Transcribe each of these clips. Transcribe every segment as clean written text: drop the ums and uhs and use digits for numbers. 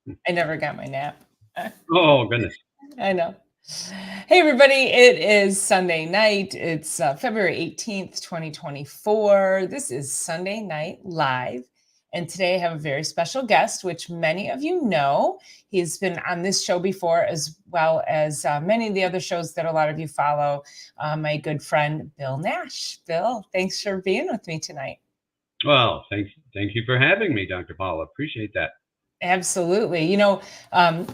I never got my nap. Oh, goodness. I know. Hey, everybody. It is Sunday night. It's February 18th, 2024. This is Sunday Night Live. And today I have a very special guest, which many of you know. He's been on this show before, as well as many of the other shows that a lot of you follow. My good friend, Bill Nash. Bill, thanks for being with me tonight. Well, thank you for having me, Dr. Paula. Appreciate that. Absolutely.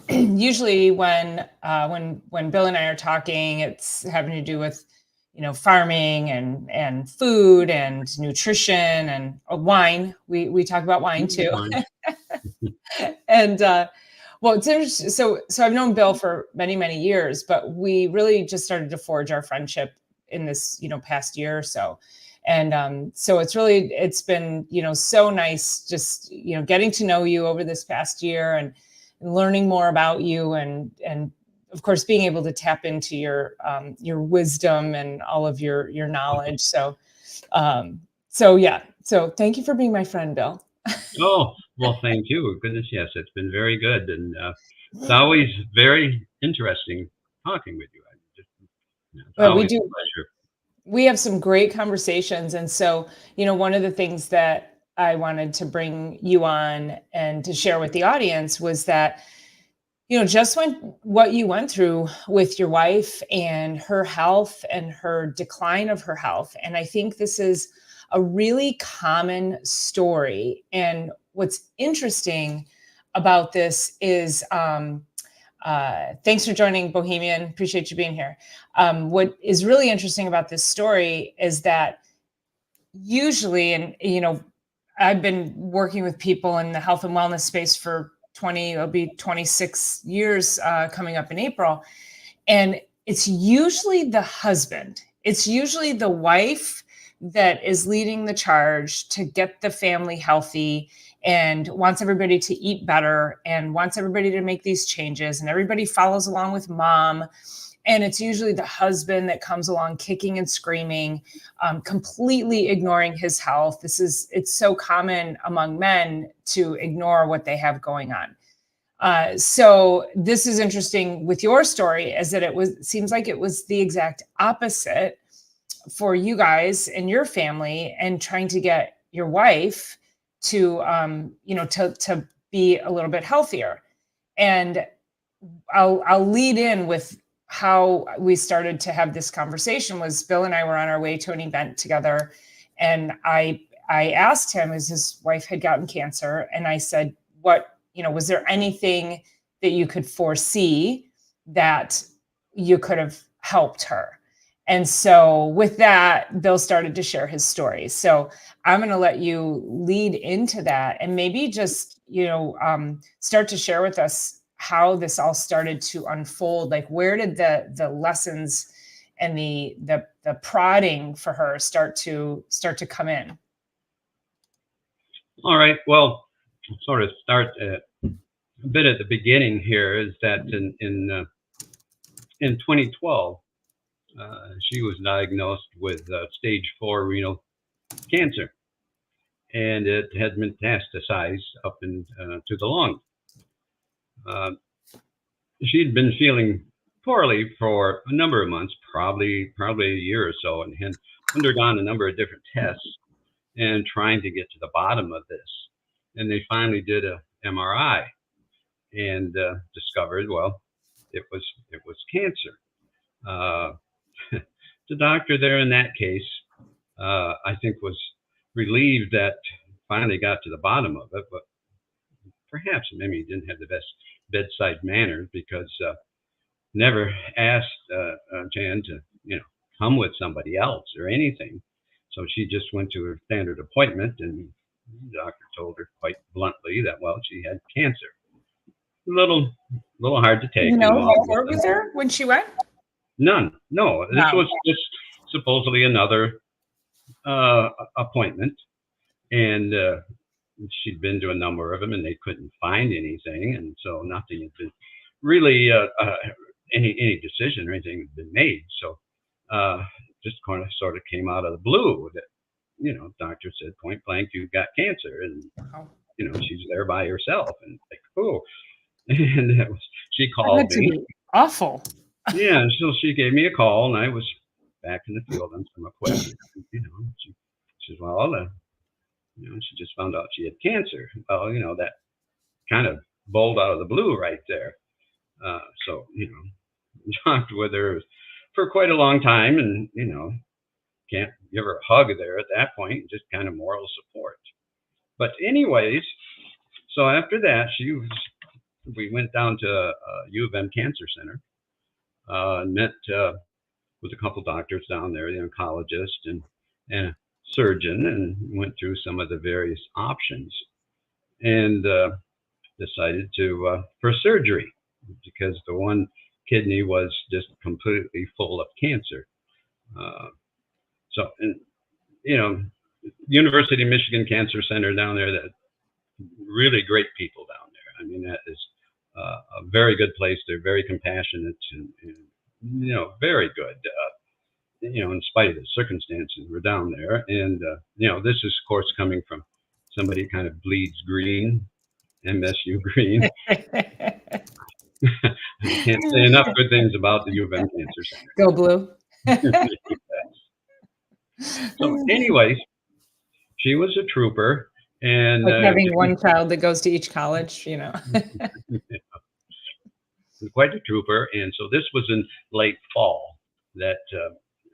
Usually when Bill and I are talking, it's having to do with, farming and food and nutrition and wine. We talk about wine too. Fine. And well, it's interesting. So I've known Bill for many, many years, but we really just started to forge our friendship in this, past year or so. And so it's been, so nice just, getting to know you over this past year and learning more about you and of course being able to tap into your wisdom and all of your knowledge. So yeah. So thank you for being my friend, Bill. Oh, well, thank you. Goodness, yes, it's been very good, and it's always very interesting talking with you. It's Well, we always a do. pleasure. We have some great conversations. And so, one of the things that I wanted to bring you on and to share with the audience was that, just what you went through with your wife and her health and her decline of her health. And I think this is a really common story. And what's interesting about this is, thanks for joining, Bohemian. Appreciate you being here. What is really interesting about this story is that usually, and I've been working with people in the health and wellness space for it'll be 26 years coming up in April. And it's usually the husband, it's usually the wife that is leading the charge to get the family healthy and wants everybody to eat better and wants everybody to make these changes, and everybody follows along with mom. And it's usually the husband that comes along kicking and screaming, completely ignoring his health. It's so common among men to ignore what they have going on. So this is interesting with your story, is that seems like it was the exact opposite for you guys and your family, and trying to get your wife to to be a little bit healthier. And I'll lead in with how we started to have this conversation. Was Bill and I were on our way to an event together, and I asked him, as his wife had gotten cancer, and I said, was there anything that you could foresee that you could have helped her? And so with that, Bill started to share his story. So I'm going to let you lead into that, and maybe just, start to share with us how this all started to unfold. Like, where did the lessons and the prodding for her start to come in? All right. Well, I'll sort of start a bit at the beginning here. Is that in 2012, she was diagnosed with stage 4 renal cancer, and it had metastasized up to the lung. She'd been feeling poorly for a number of months, probably a year or so, and had undergone a number of different tests and trying to get to the bottom of this. And they finally did a MRI and discovered, well, it was cancer. The doctor there in that case, I think, was relieved that finally got to the bottom of it, but perhaps maybe he didn't have the best bedside manners, because never asked Jan to come with somebody else or anything. So she just went to her standard appointment, and the doctor told her quite bluntly that, well, she had cancer. A little hard to take. Support with her when she went? None. No, this Wow. was just supposedly another appointment, and she'd been to a number of them, and they couldn't find anything, and so nothing had been really any decision or anything had been made. So just kind of sort of came out of the blue that doctor said point blank, you've got cancer, and she's there by herself, and like, oh. And she That called had to me. be awful. Yeah, so she gave me a call, and I was back in the field on some equipment. She says, well, she just found out she had cancer. Well, that kind of bowled out of the blue right there. So, talked with her for quite a long time, and can't give her a hug there at that point, just kind of moral support. But anyways, so after that, we went down to U of M Cancer Center, met with a couple doctors down there, the oncologist and a surgeon, and went through some of the various options, and decided for surgery because the one kidney was just completely full of cancer. Uh, so, and University of Michigan Cancer Center down there, that really great people down there. I mean, that is a very good place. They're very compassionate and very good. In spite of the circumstances, we're down there, and this is, of course, coming from somebody who kind of bleeds green, MSU green. I can't say enough good things about the U of M Cancer Center. Go Blue. So, anyways, she was a trooper, and Like having one child that goes to each college, quite a trooper. And so this was in late fall that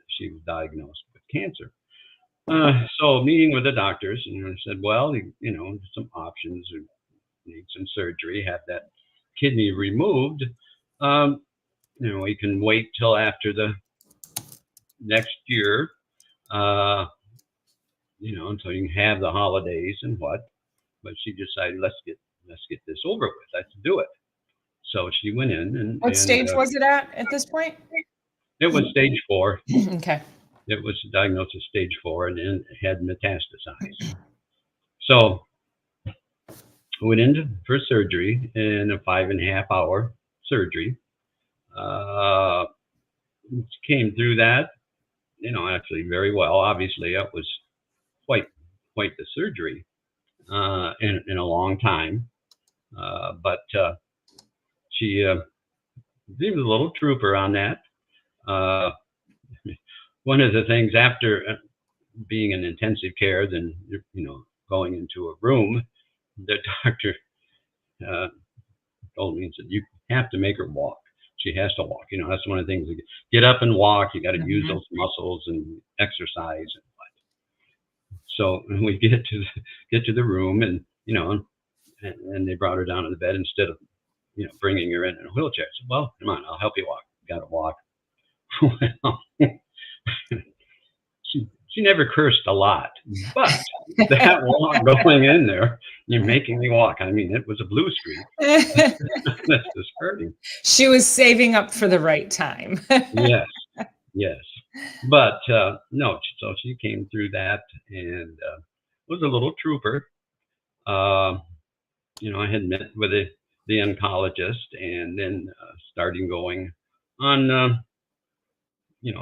she was diagnosed with cancer. So meeting with the doctors, and I said, well, some options, or need some surgery, have that kidney removed. We can wait till after the next year, until you can have the holidays and what. But she decided, let's get this over with. Let's do it. So she went in and. What stage was it at this point? It was stage 4. Okay. It was diagnosed as stage 4 and then had metastasized. So went in for surgery, in a 5.5-hour surgery. Came through that, actually very well. Obviously, it was quite the surgery in a long time. But she was a little trooper on that. One of the things after being in intensive care, then going into a room, the doctor told me, and said, you have to make her walk. She has to walk. That's one of the things. Get up and walk. You got to use those muscles and exercise and what. So we get to the room, and and they brought her down to the bed instead of bringing her in a wheelchair. I said, well, come on, I'll help you walk. You got to walk. Well, she never cursed a lot, but that walk going in there, you're making me walk. I mean, it was a blue streak. That's just hurting. She was saving up for the right time. Yes. But no, so she came through that and was a little trooper. I had met with the oncologist, and then starting going on,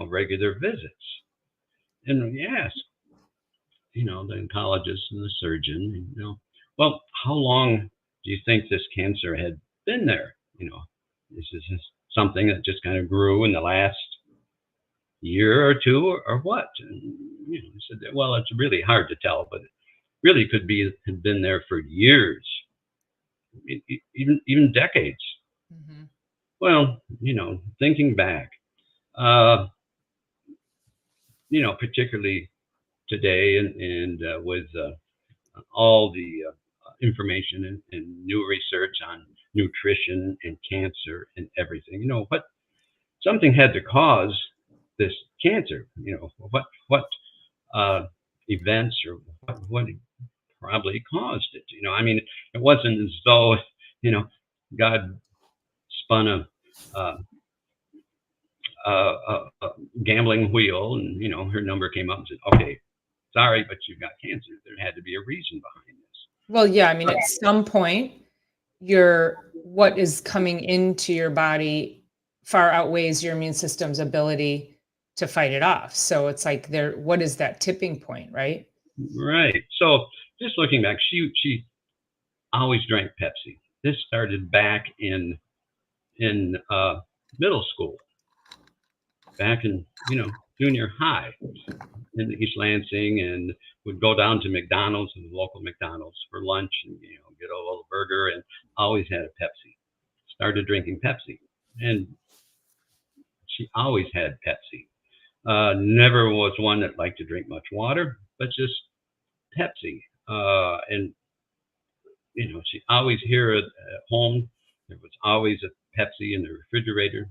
regular visits. And we asked, the oncologist and the surgeon, well, how long do you think this cancer had been there? This is something that just kind of grew in the last year or two, or what? And he said, well, it's really hard to tell, but it really could have been there for years, even decades. Mm-hmm. Well, thinking back, particularly today, and with all the information and new research on nutrition and cancer and everything, but something had to cause this cancer. What events or what probably caused it. I mean, it wasn't as though God spun a gambling wheel, and her number came up and said, okay, sorry, but you've got cancer. There had to be a reason behind this. Well, yeah, I mean, at some point, what is coming into your body far outweighs your immune system's ability to fight it off. So it's like what is that tipping point, right? Right. So just looking back, she always drank Pepsi. this started back in middle school, back in junior high in East Lansing, and would go down to McDonald's, and the local McDonald's, for lunch, and get a little burger, and always had a Pepsi. Started drinking Pepsi, and she always had Pepsi. Never was one that liked to drink much water, but just Pepsi. And she always here at home, there was always a Pepsi in the refrigerator.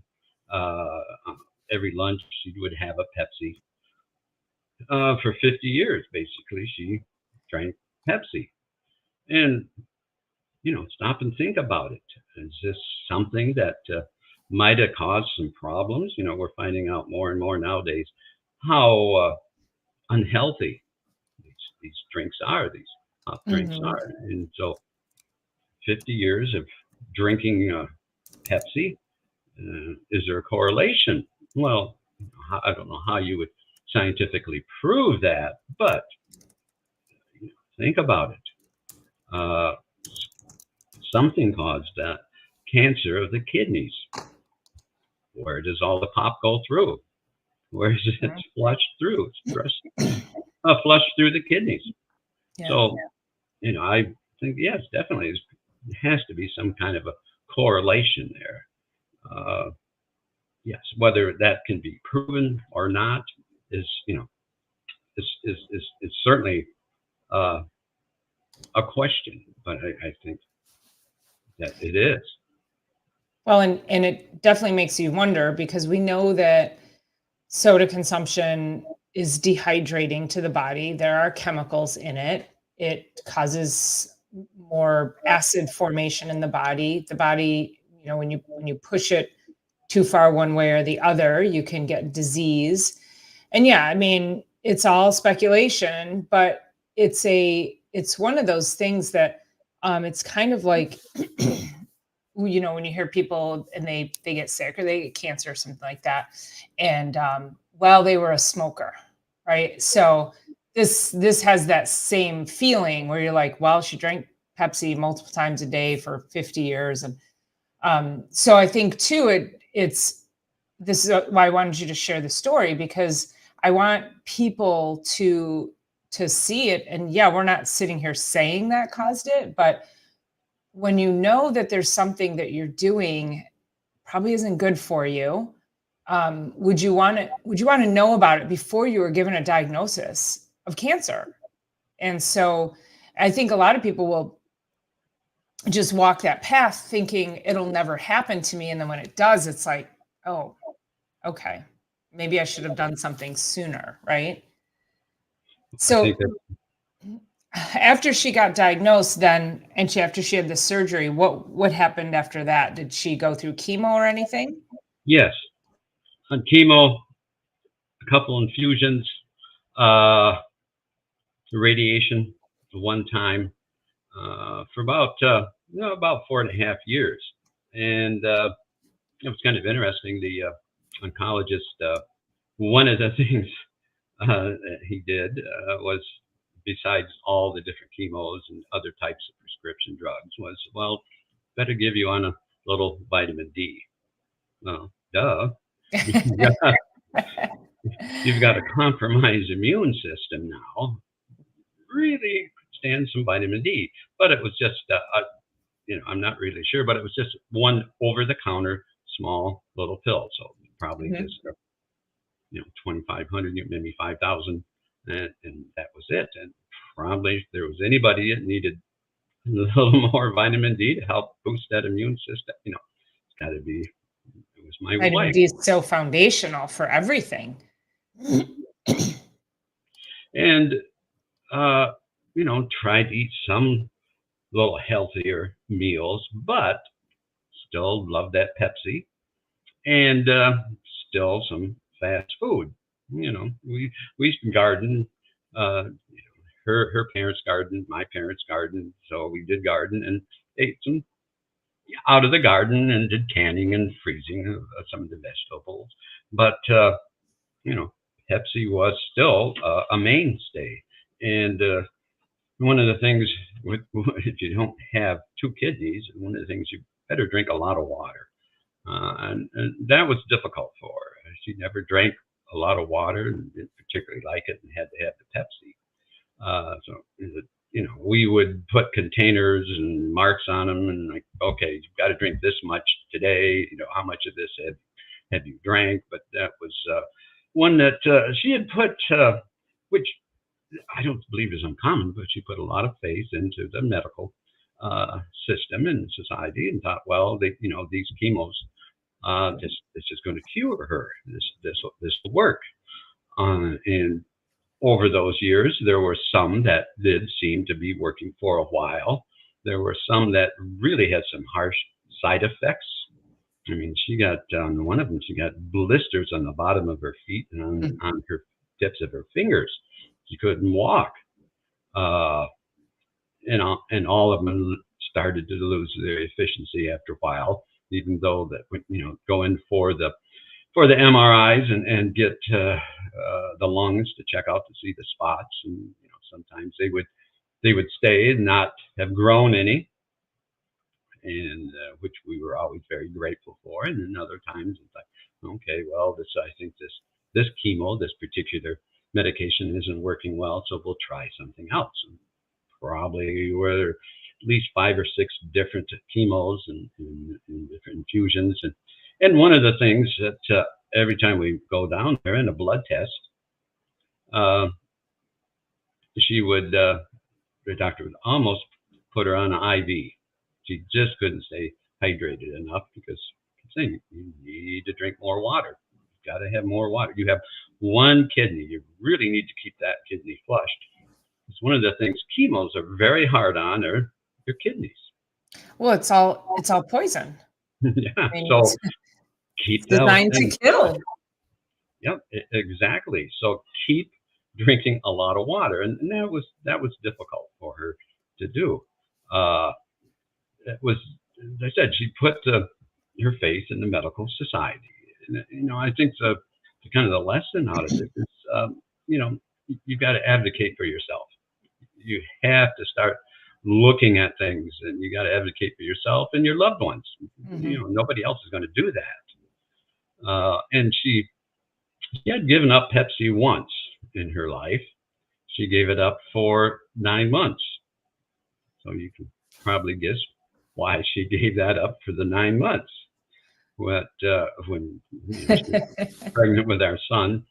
Every lunch she would have a Pepsi. For 50 years, basically, she drank Pepsi. And stop and think about it. Is this something that might have caused some problems? We're finding out more and more nowadays how unhealthy these drinks are, these hot drinks are. And so 50 years of drinking Pepsi, is there a correlation? Well, I don't know how you would scientifically prove that, but think about it. Something caused that cancer of the kidneys. Where does all the pop go through? Where is it flushed through? It's flushed through the kidneys. Yeah. So, I think, yes, definitely, there has to be some kind of a correlation there. Yes, whether that can be proven or not is certainly a question, but I think that it is. Well, and it definitely makes you wonder, because we know that soda consumption is dehydrating to the body. There are chemicals in it. It causes more acid formation in the body. The body, when you push it too far one way or the other, you can get disease. And yeah, I mean, it's all speculation, but it's one of those things that it's kind of like, when you hear people and they get sick or they get cancer or something like that, and they were a smoker, right? So this has that same feeling where you're like, well, she drank Pepsi multiple times a day for 50 years. And so I think too, this is why I wanted you to share the story, because I want people to see it. And yeah, we're not sitting here saying that caused it, but when you know that there's something that you're doing probably isn't good for you, would you want to know about it before you were given a diagnosis of cancer? And so I think a lot of people will just walk that path thinking it'll never happen to me. And then when it does, it's like, oh, okay, maybe I should have done something sooner, right? So after she got diagnosed then, and after she had the surgery, what happened after that? Did she go through chemo or anything? Yes. On chemo, a couple infusions, radiation one time, for about 4.5 years. And it was kind of interesting. The oncologist, one of the things he did was, besides all the different chemos and other types of prescription drugs, was, well, better give you on a little vitamin D. Well, duh. You've got a compromised immune system now. Really stand some vitamin D. But it was just, I'm not really sure, but it was just one over-the-counter small little pill. So probably just, 2,500, maybe 5,000. And that was it. And probably if there was anybody that needed a little more vitamin D to help boost that immune system, it's got to be, it was my vitamin wife. D is so foundational for everything. And, tried to eat some little healthier meals, but still love that Pepsi, and still some fast food. We used to garden. Her parents gardened, my parents gardened, so we did garden and ate some out of the garden and did canning and freezing of some of the vegetables. But Pepsi was still a mainstay, and one of the things if you don't have two kidneys, one of the things you better drink a lot of water. And that was difficult for her. She never drank a lot of water and didn't particularly like it and had to have the Pepsi. So we would put containers and marks on them and like, okay, you've got to drink this much today. How much of this have you drank? But that was one that she had put, which I don't believe is uncommon, but she put a lot of faith into the medical system and society and thought, well, these chemos, this is going to cure her. This will work. And over those years, there were some that did seem to be working for a while. There were some that really had some harsh side effects. I mean, she got on one of them, she got blisters on the bottom of her feet and on her tips of her fingers. She couldn't walk. And all of them started to lose their efficiency after a while, even though that go in for the MRIs and get the lungs to check out to see the spots, and sometimes they would stay and not have grown any, and which we were always very grateful for. And then other times it's like, okay, well, I think this chemo, this particular medication isn't working well, so we'll try something else. And probably were at least 5 or 6 different chemos and different infusions. And one of the things that every time we go down there in a blood test, the doctor would almost put her on an IV. She just couldn't stay hydrated enough because saying you need to drink more water. You've got to have more water. You have one kidney. You really need to keep that kidney flushed. It's one of the things chemos are very hard on are your kidneys. Well, it's all poison. Yeah. So keep designed to kill. Yep, exactly. So keep drinking a lot of water, and that was difficult for her to do. It was, as I said, she put her faith in the medical society. And, I think the kind of the lesson out of this is, you've got to advocate for yourself. You have to start looking at things, and you got to advocate for yourself and your loved ones. Mm-hmm. Nobody else is going to do that. And she had given up Pepsi once in her life. She gave it up for 9 months. So you can probably guess why she gave that up for the 9 months. When she was pregnant with our son,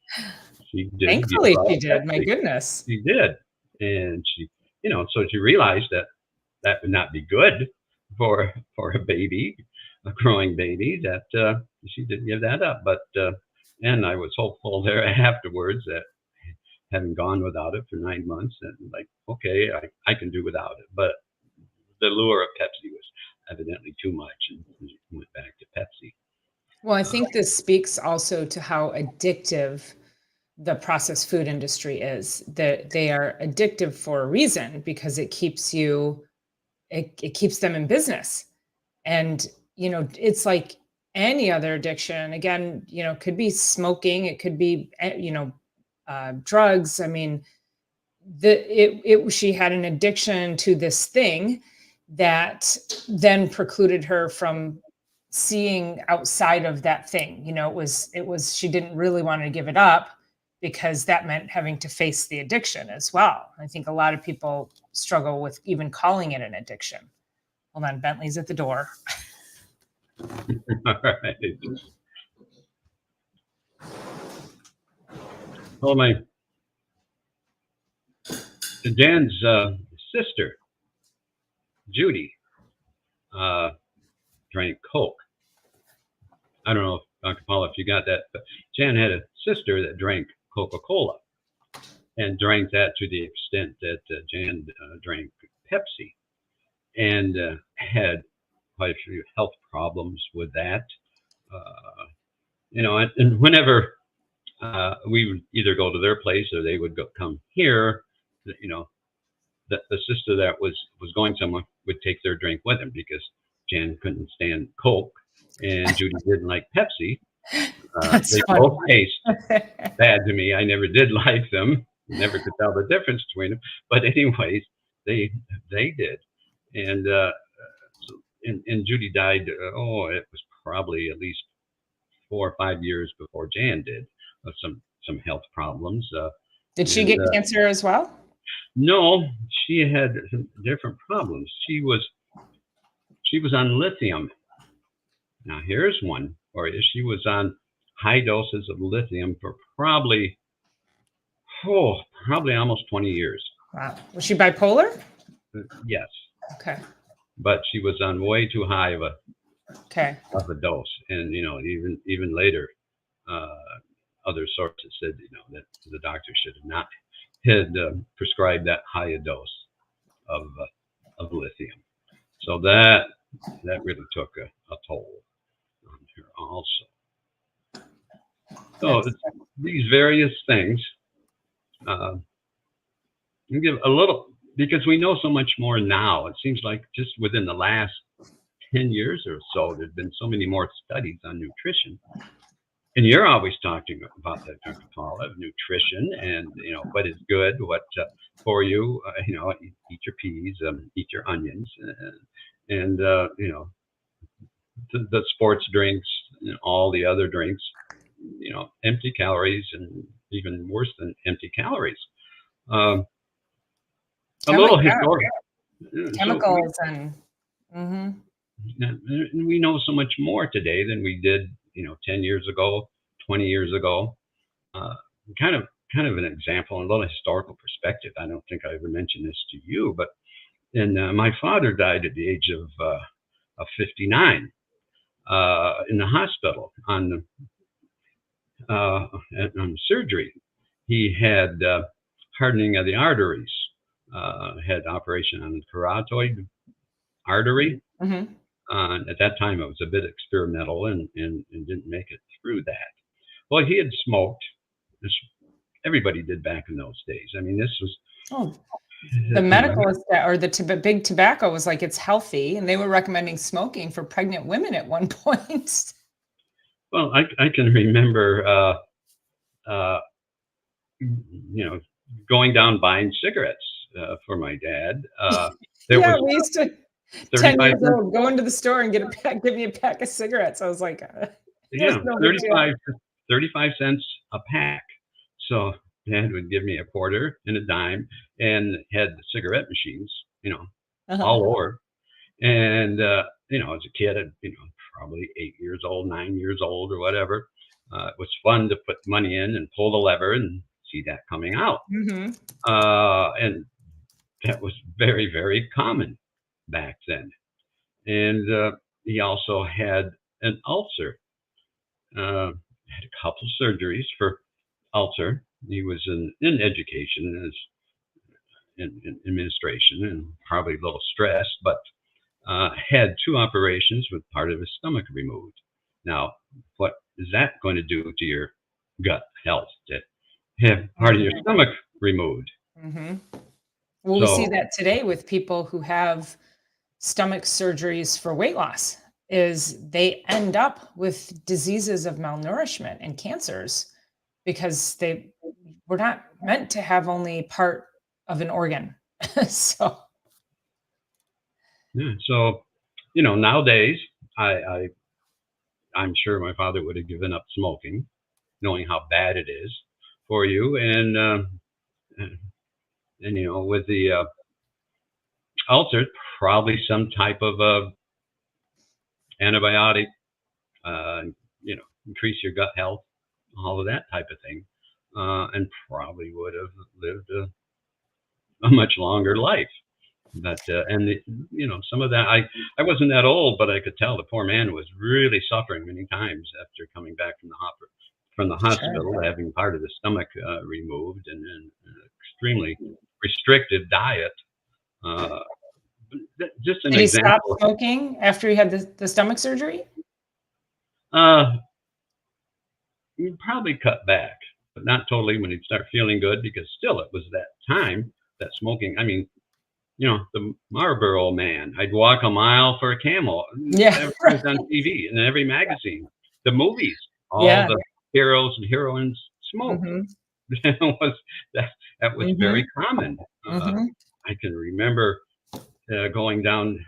she did. Thankfully, she did. Pepsi. My goodness, she did, and she, so she realized that would not be good for a baby, a growing baby. That she didn't give that up, but and I was hopeful there afterwards that having gone without it for 9 months, and like, okay, I can do without it, but the lure of Pepsi was evidently too much, and we went back to Pepsi. Well, I think this speaks also to how addictive the processed food industry is. That they are addictive for a reason, because it keeps it keeps them in business. And it's like any other addiction. Again, could be smoking, it could be drugs. I mean, she had an addiction to this thing that then precluded her from seeing outside of that thing. It was she didn't really want to give it up, because that meant having to face the addiction as well. I think a lot of people struggle with even calling it an addiction. Hold on, Bentley's at the door. All right. Well, Dan's sister, Judy, drank Coke. I don't know, Dr. Paula, if you got that, but Jan had a sister that drank Coca-Cola, and drank that to the extent that Jan drank Pepsi, and had quite a few health problems with that. And whenever we would either go to their place or they would come here, the sister that was going somewhere would take their drink with them, because Jan couldn't stand Coke and Judy didn't like Pepsi. They both taste bad to me. I never did like them. Never could tell the difference between them. But anyways, they did. And so, and Judy died. It was probably at least 4 or 5 years before Jan did, of some health problems. Did she And get cancer as well? no, she had some different problems. She was on lithium. Now here's one for you. She was on high doses of lithium for probably almost 20 years. Wow. Was she bipolar? Yes, Okay. but she was on way too high of a Okay. dose, and even later, other sources said that the doctor should have not had prescribed that high a dose of lithium. So that really took a toll on her also. So these various things give a little, because we know so much more now. It seems like just within the last 10 years or so, there's been so many more studies on nutrition. And you're always talking about that, Dr. Paula, of nutrition and, what is good, what for you, eat your peas, eat your onions, and the sports drinks and all the other drinks, empty calories, and even worse than empty calories. A little historic. Chemicals and. And we know so much more today than we did, 10 years ago, 20 years ago. Kind of an example, a little historical perspective. I don't think I ever mentioned this to you, but my father died at the age of 59 in the hospital on surgery. He had hardening of the arteries, had operation on the carotid artery. Mm-hmm. At that time, it was a bit experimental and didn't make it through that. Well, he had smoked. Everybody did back in those days. I mean, this was the medical or the big tobacco was like, it's healthy, and they were recommending smoking for pregnant women at one point. Well, I can remember, going down buying cigarettes for my dad. We used to. 10 years old, go into the store and give me a pack of cigarettes. I was like, no 35 cents a pack. So Dad would give me a quarter and a dime, and had the cigarette machines, all over. And as a kid, probably 8 years old, 9 years old, or whatever, it was fun to put money in and pull the lever and see that coming out. Mm-hmm. And that was very, very common back then. And he also had an ulcer, had a couple surgeries for ulcer. He was in education, in administration, and probably a little stressed, but had 2 operations with part of his stomach removed. Now, what is that going to do to your gut health, to have part of your stomach removed? Mm-hmm. Well, we see that today with people who have stomach surgeries for weight loss, is they end up with diseases of malnourishment and cancers because they were not meant to have only part of an organ. So nowadays I'm sure my father would have given up smoking, knowing how bad it is for you, and with the ulcer, probably some type of antibiotic, increase your gut health, all of that type of thing, and probably would have lived a much longer life. But some of that, I wasn't that old, but I could tell the poor man was really suffering many times after coming back from the hospital, sure, having part of the stomach removed, and an extremely restrictive diet. Just an Did he example. stop smoking after he had the stomach surgery? He'd probably cut back, but not totally when he'd start feeling good, because still it was that time that smoking. I mean, the Marlboro Man. I'd walk a mile for a Camel. Yeah, right. It was on TV and in every magazine. The movies, all the heroes and heroines smoke. Mm-hmm. That was mm-hmm. very common. Mm-hmm. I can remember going down,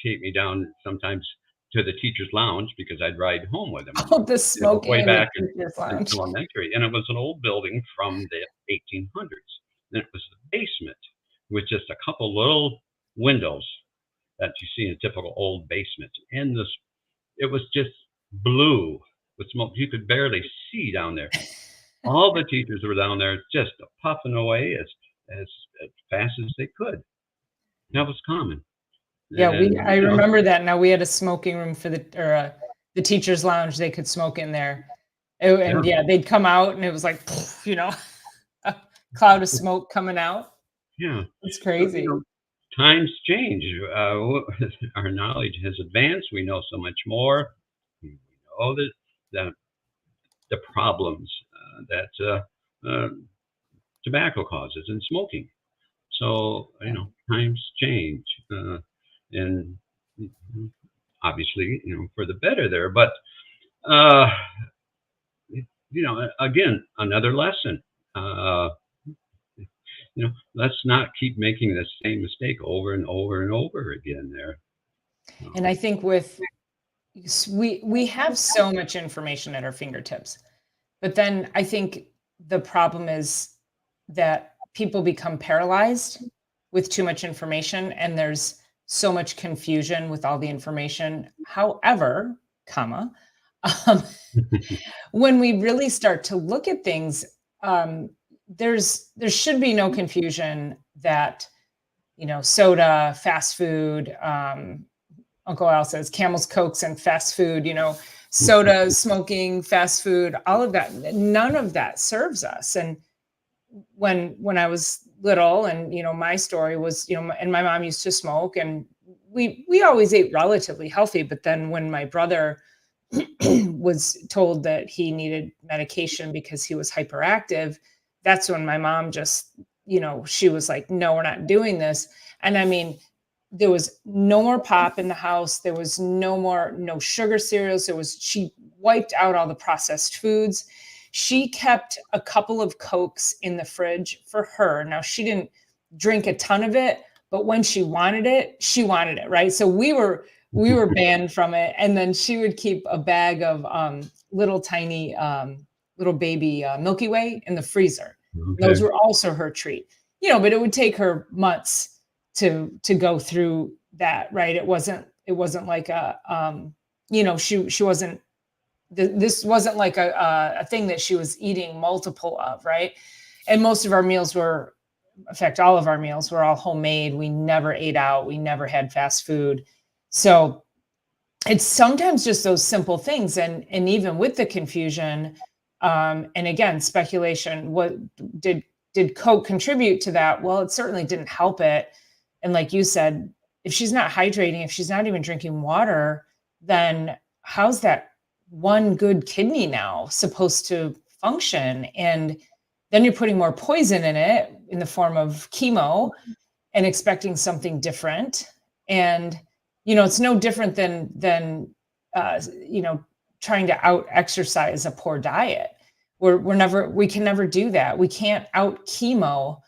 take me down sometimes to the teacher's lounge because I'd ride home with him. Oh, the Way smoking in the back teacher's in lounge. elementary, and it was an old building from the 1800s, and it was the basement with just a couple little windows that you see in a typical old basement, and this it was just blue with smoke. You could barely see down there. All the teachers were down there just puffing away as as fast as they could. That was common, Yeah, and I remember that now. We had a smoking room for the teacher's lounge. They could smoke in there. yeah, And yeah, they'd come out and it was like, a cloud of smoke coming out. yeah. It's So, crazy. times change. Our knowledge has advanced. We know so much more. We know that the problems that tobacco causes and smoking. So times change, and obviously for the better there. But uh, again, another lesson. Uh, let's not keep making the same mistake over and over and over again. There. And I think with we have so much information at our fingertips. But then I think the problem is that people become paralyzed with too much information and there's so much confusion with all the information. However, comma, um, when we really start to look at things, um, there should be no confusion that soda, fast food, Uncle Al says Camel's Cokes and fast food, soda, smoking, fast food, all of that. None of that serves us. And when I was little, and my story was, and my mom used to smoke, and we always ate relatively healthy. But then when my brother was told that he needed medication because he was hyperactive, that's when my mom just, she was like, no, we're not doing this. And I mean, there was no more pop in the house. There was no sugar cereals. She wiped out all the processed foods. She kept a couple of Cokes in the fridge for her. Now, she didn't drink a ton of it, but when she wanted it, right? So we were banned from it. And then she would keep a bag of little tiny little baby Milky Way in the freezer. Those Okay. were also her treat. But it would take her months to go through that, right? It wasn't like she wasn't this wasn't like a thing that she was eating multiple of, right? And most of our meals were, in fact, all of our meals were all homemade. We never ate out. We never had fast food. So it's sometimes just those simple things. And even with the confusion, and again, speculation, what did Coke contribute to that? Well, it certainly didn't help it. And like you said, if she's not hydrating, if she's not even drinking water, then how's that one good kidney now supposed to function? And then you're putting more poison in it in the form of chemo and expecting something different. And, it's no different than trying to out exercise a poor diet. We can never do that. We can't out chemo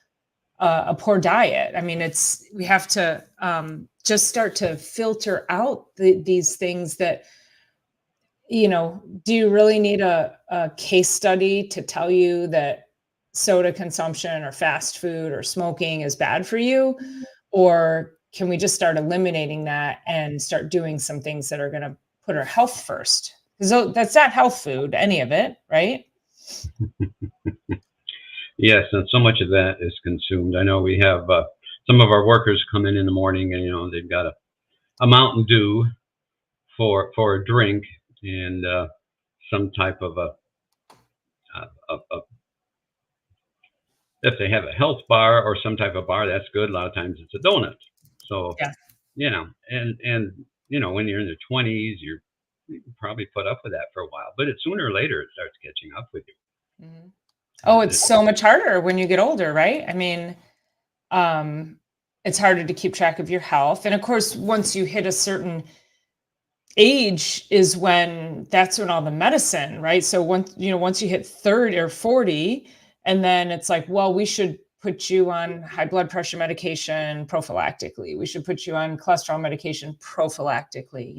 a poor diet. I mean, we have to just start to filter out these things that, do you really need a case study to tell you that soda consumption or fast food or smoking is bad for you? Or can we just start eliminating that and start doing some things that are going to put our health first? Because that's not health food, any of it, right? Yes, and so much of that is consumed. I know we have some of our workers come in the morning, and they've got a Mountain Dew for a drink, and some type of a if they have a health bar or some type of bar, that's good. A lot of times it's a donut. So Yeah. and when you're in your 20s, you can probably put up with that for a while, but sooner or later it starts catching up with you. Mhm. Oh, it's so much harder when you get older, right? I mean, it's harder to keep track of your health. And of course, once you hit a certain age that's when all the medicine, right? So once you hit 30 or 40, and then it's like, well, we should put you on high blood pressure medication prophylactically. We should put you on cholesterol medication prophylactically.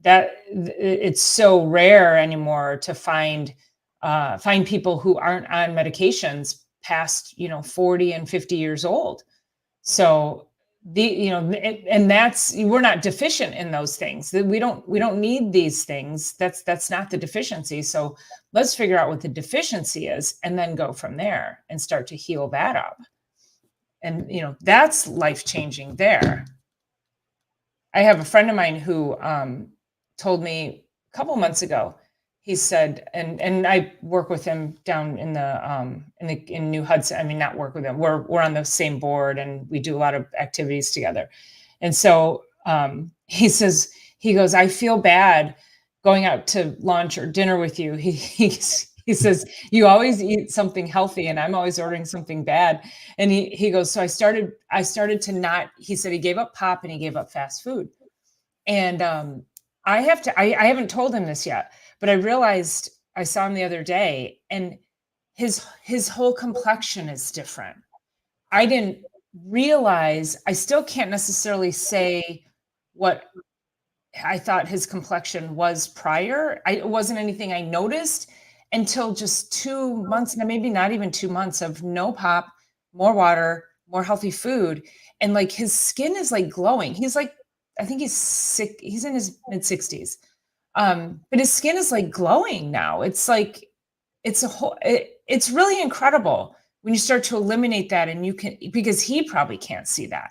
That it's so rare anymore to find people who aren't on medications past 40 and 50 years old. So and that's, we're not deficient in those things. We don't need these things. That's not the deficiency. So let's figure out what the deficiency is and then go from there and start to heal that up. And that's life changing there. I have a friend of mine who told me a couple months ago. He said, and I work with him down in New Hudson. I mean, not work with him. We're on the same board and we do a lot of activities together. And so he goes, I feel bad going out to lunch or dinner with you. He says, you always eat something healthy and I'm always ordering something bad. And he goes, so I started to not, he said he gave up pop and he gave up fast food. And I haven't told him this yet, but I realized, I saw him the other day and his whole complexion is different. I didn't realize, I still can't necessarily say what I thought his complexion was prior. It wasn't anything I noticed until just 2 months, maybe not even 2 months of no pop, more water, more healthy food. And like his skin is like glowing. He's like, I think he's sick. He's in his mid 60s. But his skin is like glowing now. It's like, it's really incredible when you start to eliminate that and you can, because he probably can't see that.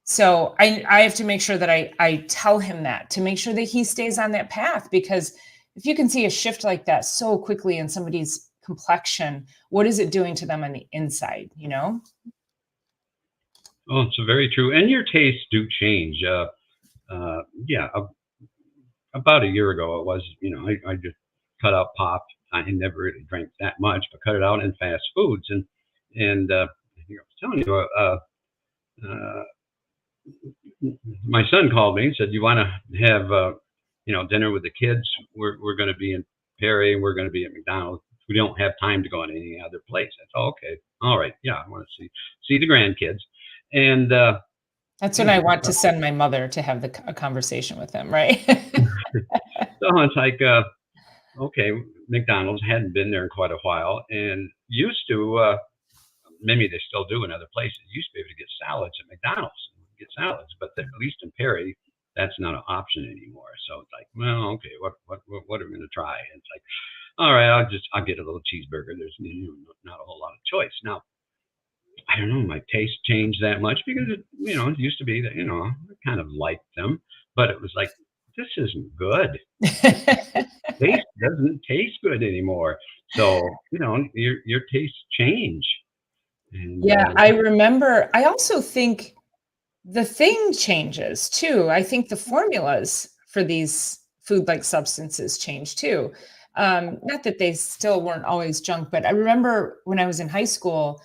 So I have to make sure that I tell him that to make sure that he stays on that path, because if you can see a shift like that so quickly in somebody's complexion, what is it doing to them on the inside, Oh, so very true. And your tastes do change. About a year ago, it was, I just cut out pop. I never really drank that much, but cut it out in fast foods. And I think I was telling you, my son called me and said, you want to have, dinner with the kids? We're going to be in Perry and we're going to be at McDonald's. We don't have time to go on any other place. I thought, okay, all right. Yeah. I want to see the grandkids. And, that's when I want to send my mother to have a conversation with them, right? So it's like, okay, McDonald's, hadn't been there in quite a while, and used to, maybe they still do in other places. Used to be able to get salads at McDonald's, but at least in Perry, that's not an option anymore. So it's like, well, okay, what are we going to try? And it's like, all right, I'll get a little cheeseburger. There's not a whole lot of choice now. I don't know, my taste changed that much because it used to be that, I kind of liked them, but it was like, this isn't good. Taste doesn't taste good anymore. So, your tastes change. And, yeah, I remember. I also think the thing changes too. I think the formulas for these food-like substances change too. Not that they still weren't always junk, but I remember when I was in high school,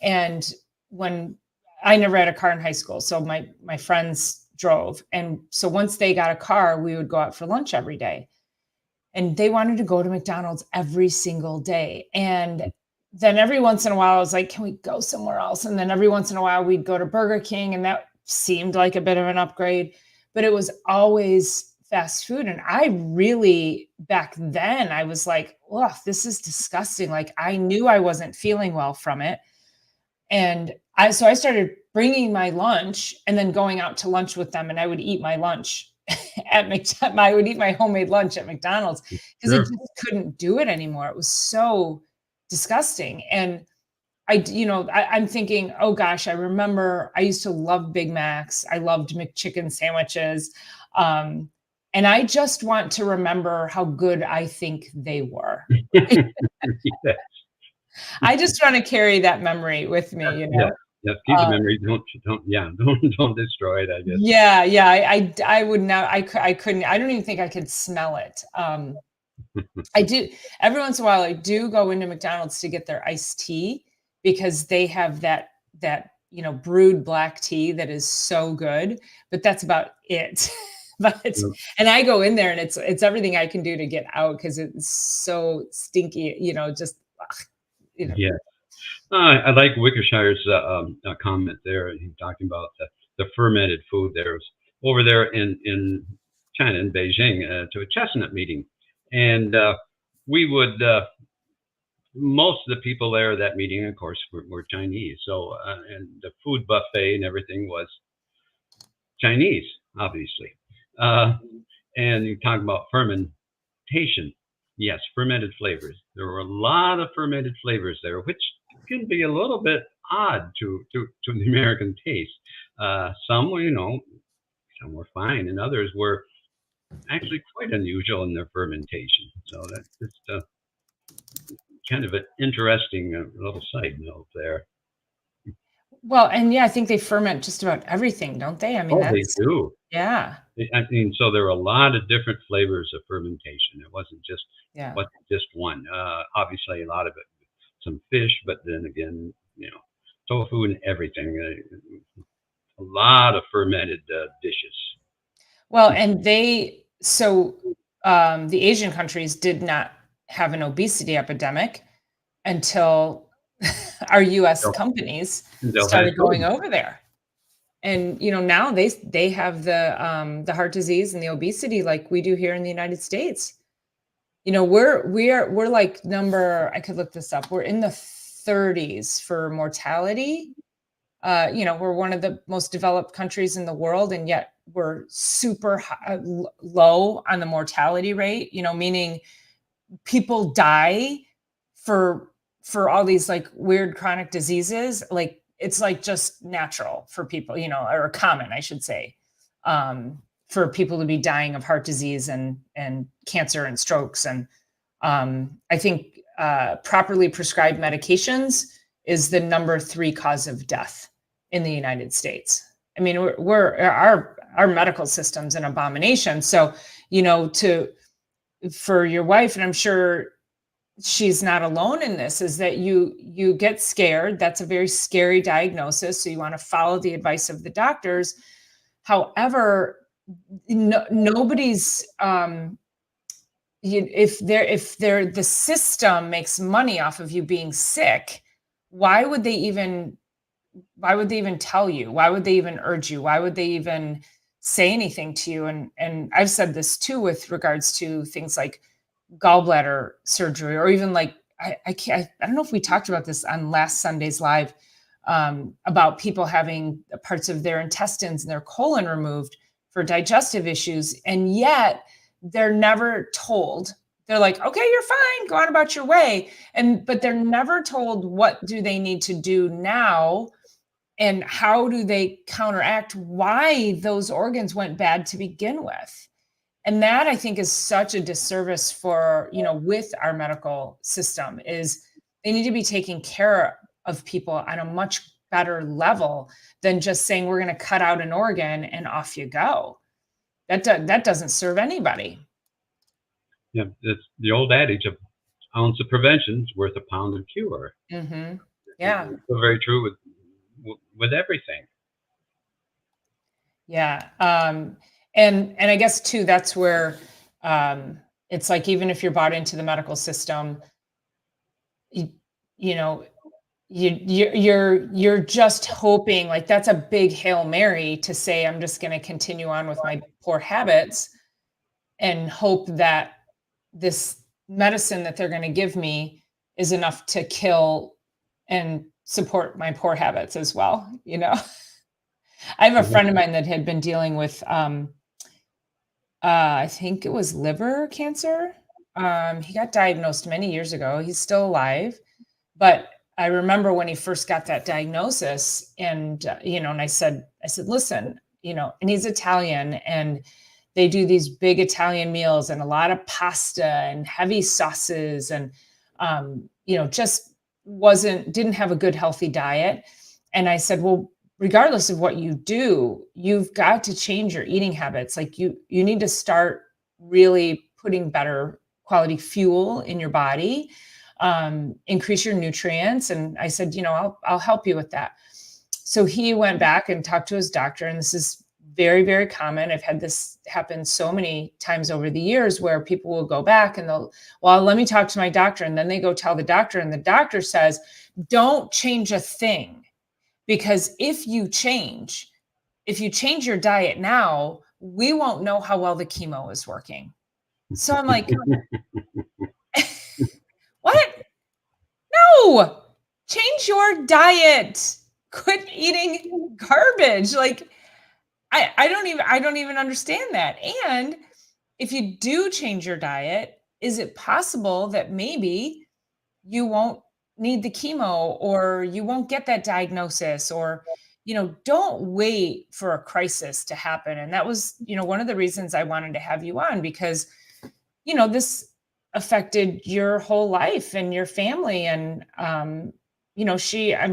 and when I never had a car in high school, so my friends drove. And so once they got a car, we would go out for lunch every day. And they wanted to go to McDonald's every single day. And then every once in a while, I was like, can we go somewhere else? And then every once in a while, we'd go to Burger King, and that seemed like a bit of an upgrade, but it was always fast food. And I really, back then, I was like, oh, this is disgusting. Like, I knew I wasn't feeling well from it. And so I started bringing my lunch and then going out to lunch with them, and I would eat my lunch at McDonald's. I would eat my homemade lunch at McDonald's because I just couldn't do it anymore. It was so disgusting. And I'm thinking, oh gosh, I remember I used to love Big Macs. I loved McChicken sandwiches. And I just want to remember how good I think they were. Yes. I just want to carry that memory with me, Yeah. Keep the memory. Don't destroy it, I guess. Yeah. I would not, I couldn't, I don't even think I could smell it. I do, every once in a while, I do go into McDonald's to get their iced tea because they have that brewed black tea that is so good, but that's about it. And I go in there and it's everything I can do to get out because it's so stinky, just. Yeah. I like Wickershire's comment there. He's talking about the fermented food. There's over there in China, in Beijing, to a chestnut meeting, and we would most of the people there at that meeting, of course, were Chinese. So and the food buffet and everything was Chinese, obviously. Uh, and you talk about fermentation. Yes, fermented flavors. There were a lot of fermented flavors there, which can be a little bit odd to the American taste. Some were, some were fine, and others were actually quite unusual in their fermentation. So that's just kind of an interesting little side note there. Well, and yeah, I think they ferment just about everything, don't they? I mean, Oh, they that's do. yeah, I mean, so there are a lot of different flavors of fermentation. It yeah. wasn't just one. Obviously, a lot of it, some fish, but then again, tofu and everything. A lot of fermented dishes. Well, and the Asian countries did not have an obesity epidemic until our US They'll, companies they'll have started going food. over there. And now they have the heart disease and the obesity like we do here in the United States. We're like I could look this up. We're in the 30s for mortality. We're one of the most developed countries in the world, and yet we're super low on the mortality rate, meaning people die for all these like weird chronic diseases. Like it's like just natural for people, or common, I should say, for people to be dying of heart disease and cancer and strokes. And I think properly prescribed medications is the number 3 cause of death in the United States. I mean, our medical system's an abomination. So, for your wife, and I'm sure she's not alone in this, is that you get scared. That's a very scary diagnosis. So you want to follow the advice of the doctors. However, nobody's if the system makes money off of you being sick, why would they even tell you? Why would they even urge you? Why would they even say anything to you? And I've said this too with regards to things like gallbladder surgery, or even like I don't know if we talked about this on last Sunday's live, about people having parts of their intestines and their colon removed for digestive issues, and yet they're never told. They're like, okay, you're fine, go on about your way. But they're never told what do they need to do now, and how do they counteract why those organs went bad to begin with. And that, I think, is such a disservice for, with our medical system, is they need to be taking care of people on a much better level than just saying we're going to cut out an organ and off you go. That doesn't serve anybody. Yeah, it's the old adage of ounce of prevention is worth a pound of cure. Mm-hmm. Yeah. It's so very true with everything. Yeah. And I guess too, that's where it's like, even if you're bought into the medical system, you're just hoping, like, that's a big Hail Mary to say, I'm just going to continue on with my poor habits and hope that this medicine that they're going to give me is enough to kill and support my poor habits as well. I have a friend of mine that had been dealing with, I think it was liver cancer. He got diagnosed many years ago. He's still alive, but I remember when he first got that diagnosis, and and I said, listen, and he's Italian, and they do these big Italian meals and a lot of pasta and heavy sauces, and just didn't have a good healthy diet. And I said, well, regardless of what you do, you've got to change your eating habits. Like you need to start really putting better quality fuel in your body, increase your nutrients. And I said, I'll help you with that. So he went back and talked to his doctor, and this is very, very common. I've had this happen so many times over the years where people will go back and they'll, well, let me talk to my doctor. And then they go tell the doctor, and the doctor says, don't change a thing. Because if you change your diet now, we won't know how well the chemo is working. So I'm like, what? No, change your diet. Quit eating garbage. Like, I don't even understand that. And if you do change your diet, is it possible that maybe you won't need the chemo, or you won't get that diagnosis, or, don't wait for a crisis to happen. And that was, one of the reasons I wanted to have you on, because, this affected your whole life and your family. And, I'm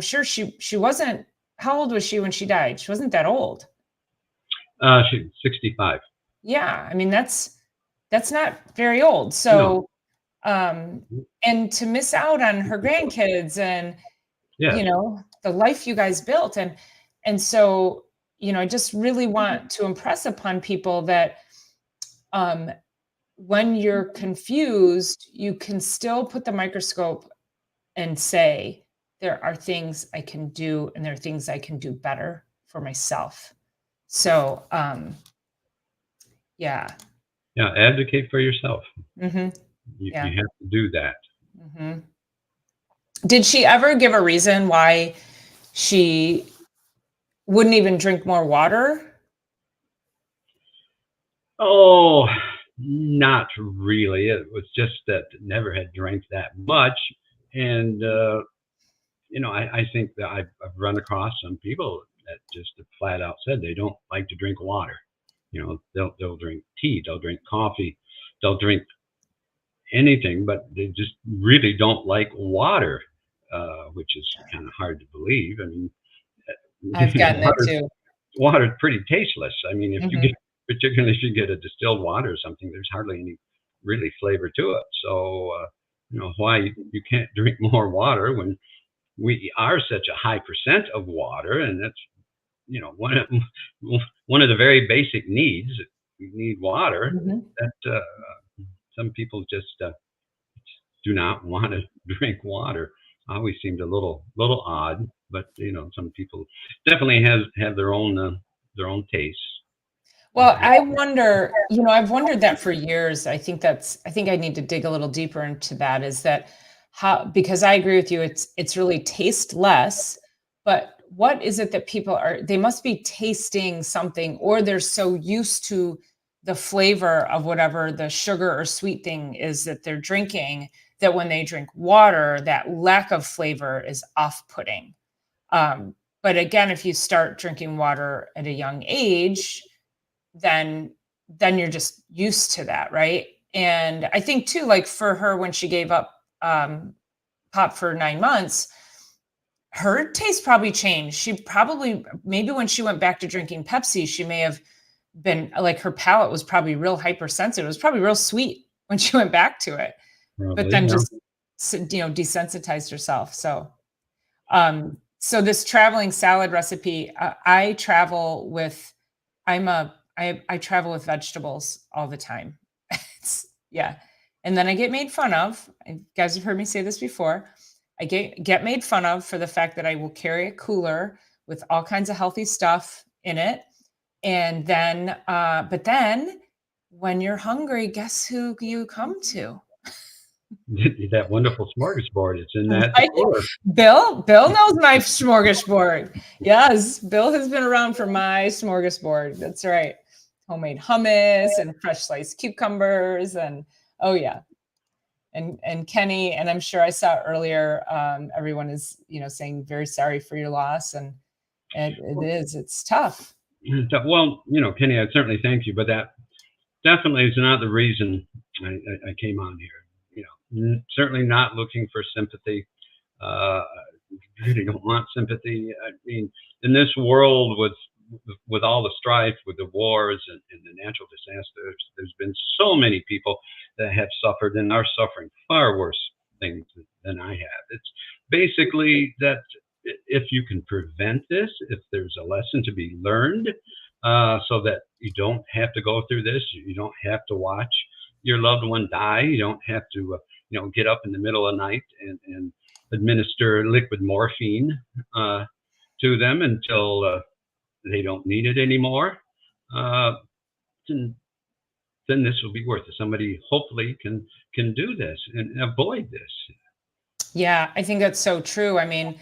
sure she wasn't, how old was she when she died? She wasn't that old. She's 65. Yeah. I mean, that's not very old. So, and to miss out on her grandkids and, Yeah. the life you guys built. And so, I just really want to impress upon people that, when you're confused, you can still put the microscope and say, there are things I can do, and there are things I can do better for myself. So, yeah. Yeah. Advocate for yourself. Mm-hmm. You Yeah. have to do that. Mm-hmm. Did she ever give a reason why she wouldn't even drink more water? Oh, not really. It was just that never had drank that much. And, I think that I've run across some people that just flat out said they don't like to drink water. They'll drink tea, they'll drink coffee, they'll drink anything, but they just really don't like water, which is kind of hard to believe. I mean, I've gotten that too. water's pretty tasteless. I mean, Mhm. particularly if you get a distilled water or something, there's hardly any really flavor to it. So, why you can't drink more water when we are such a high percent of water, and that's, one of the very basic needs. We need water. Mhm. That some people just do not want to drink water. Always seemed a little odd, but some people definitely have their own tastes. Well, I wonder, I've wondered that for years. I think I need to dig a little deeper into that, is that because I agree with you, it's really tasteless, but what is it that they must be tasting something, or they're so used to the flavor of whatever the sugar or sweet thing is that they're drinking, that when they drink water, that lack of flavor is off-putting. But again, if you start drinking water at a young age, then you're just used to that, right? And I think too, like for her, when she gave up pop for 9 months, her taste probably changed. Maybe when she went back to drinking Pepsi, she may have been like, her palate was probably real hypersensitive. It was probably real sweet when she went back to it, but Probably, then yeah. just desensitized herself. So this traveling salad recipe, I travel with, I travel with vegetables all the time. Yeah. And then I get made fun of. You guys have heard me say this before. I get made fun of for the fact that I will carry a cooler with all kinds of healthy stuff in it. And then, but then when you're hungry, guess who you come to? That wonderful smorgasbord. It's in that Right? drawer. Bill knows my smorgasbord. Yes, Bill has been around for my smorgasbord. That's right. Homemade hummus and fresh sliced cucumbers, and oh yeah. And Kenny, and I'm sure I saw earlier, everyone is, saying very sorry for your loss, and it's tough. Well, Kenny, I certainly thank you, but that definitely is not the reason I came on here. Certainly not looking for sympathy. Really don't want sympathy. I mean, in this world with all the strife, with the wars and the natural disasters, there's been so many people that have suffered and are suffering far worse things than I have. It's basically that if you can prevent this, if there's a lesson to be learned, so that you don't have to go through this. You don't have to watch your loved one die. You don't have to, get up in the middle of the night and administer liquid morphine to them until they don't need it anymore. Then, then this will be worth it. Somebody hopefully can do this and avoid this. Yeah, I think that's so true. I mean,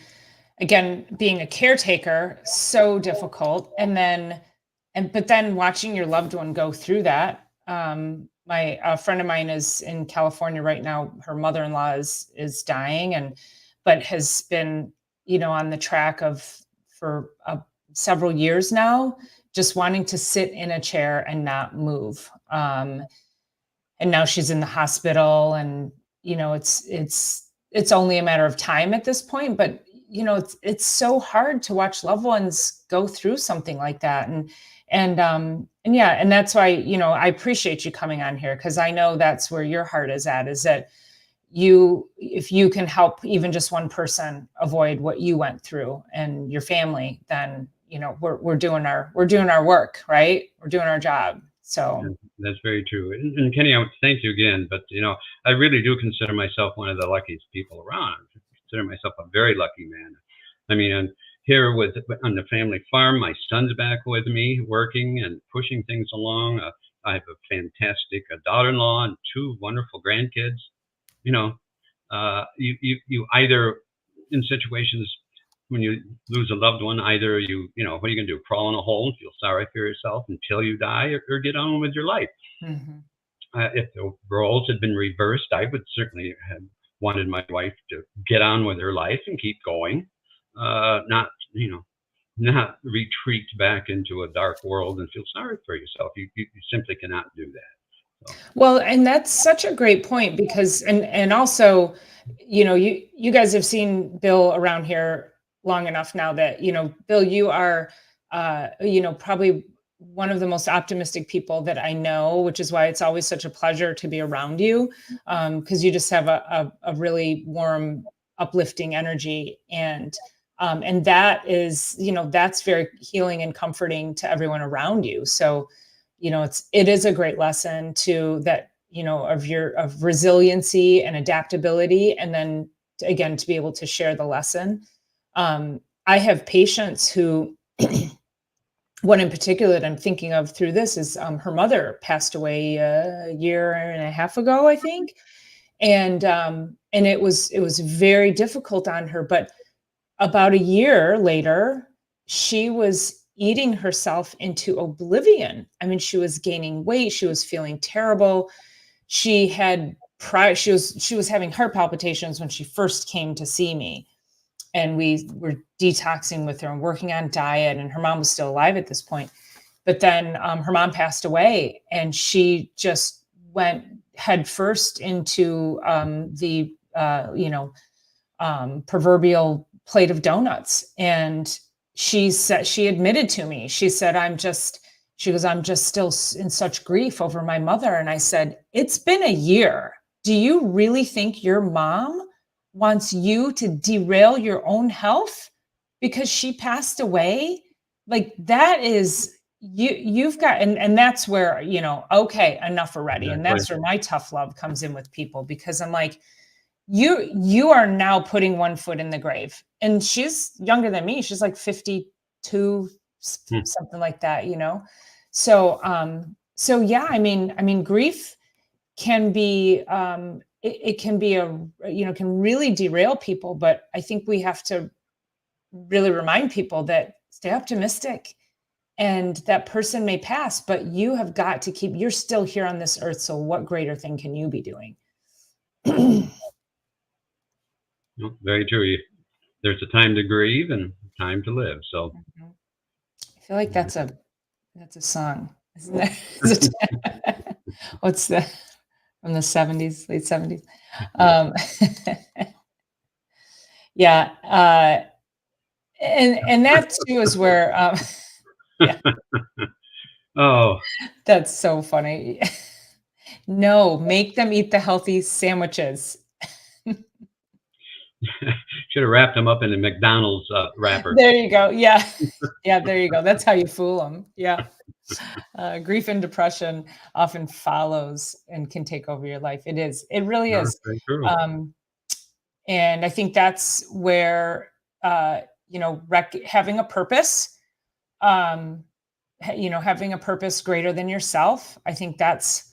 again, being a caretaker, so difficult. But then watching your loved one go through that. My a friend of mine is in California right now. Her mother-in-law is dying, but has been, on the track for several years now, just wanting to sit in a chair and not move. And now she's in the hospital, and it's only a matter of time at this point. But it's so hard to watch loved ones go through something like that. And yeah, and that's why, I appreciate you coming on here, because I know that's where your heart is at, is that if you can help even just one person avoid what you went through and your family, then we're doing our work, right? We're doing our job. So that's very true. And Kenny, I want to thank you again, but I really do consider myself one of the luckiest people around. I consider myself a very lucky man. I mean, I'm here on the family farm. My son's back with me, working and pushing things along. I have a fantastic daughter-in-law and two wonderful grandkids. You either, in situations when you lose a loved one, either what are you going to do? Crawl in a hole and feel sorry for yourself until you die, or get on with your life. Mm-hmm. If the roles had been reversed, I would certainly have wanted my wife to get on with her life and keep going, not retreat back into a dark world and feel sorry for yourself. You simply cannot do that. So. Well, and that's such a great point, because, and also, you guys have seen Bill around here long enough now that, Bill, you are, probably one of the most optimistic people that I know, which is why it's always such a pleasure to be around you. Because you just have a really warm, uplifting energy. And that is, that's very healing and comforting to everyone around you. So, it is a great lesson of resiliency and adaptability. And then again, to be able to share the lesson. I have patients who, one in particular that I'm thinking of through this is, her mother passed away a year and a half ago, I think. And it was very difficult on her, but about a year later, she was eating herself into oblivion. I mean, she was gaining weight. She was feeling terrible. She was having heart palpitations when she first came to see me. And we were detoxing with her and working on diet, and her mom was still alive at this point. But then her mom passed away, and she just went headfirst into the proverbial plate of donuts. And she admitted to me, she said, I'm just still in such grief over my mother. And I said, it's been a year. Do you really think your mom wants you to derail your own health because she passed away? Like, that is, you've got, and that's where, okay, enough already. Exactly. And that's where my tough love comes in with people, because I'm like, you are now putting one foot in the grave. And she's younger than me. She's like 52, something like that, So yeah, I mean, grief can be, it can be can really derail people. But I think we have to really remind people that stay optimistic, and that person may pass, but you have got to you're still here on this earth. So what greater thing can you be doing? Very true. There's a time to grieve and time to live. So I feel like that's a song, isn't there? What's from the 70s, late 70s? Yeah. And that too is where, yeah. Oh, that's so funny. No, make them eat the healthy sandwiches. Should have wrapped them up in a McDonald's wrapper. There you go. Yeah. Yeah, there you go. That's how you fool them. Yeah. Grief and depression often follows and can take over your life. It is. It really Yeah, is. very true. Um, and I think that's where, having a purpose, um, having a purpose greater than yourself. I think that's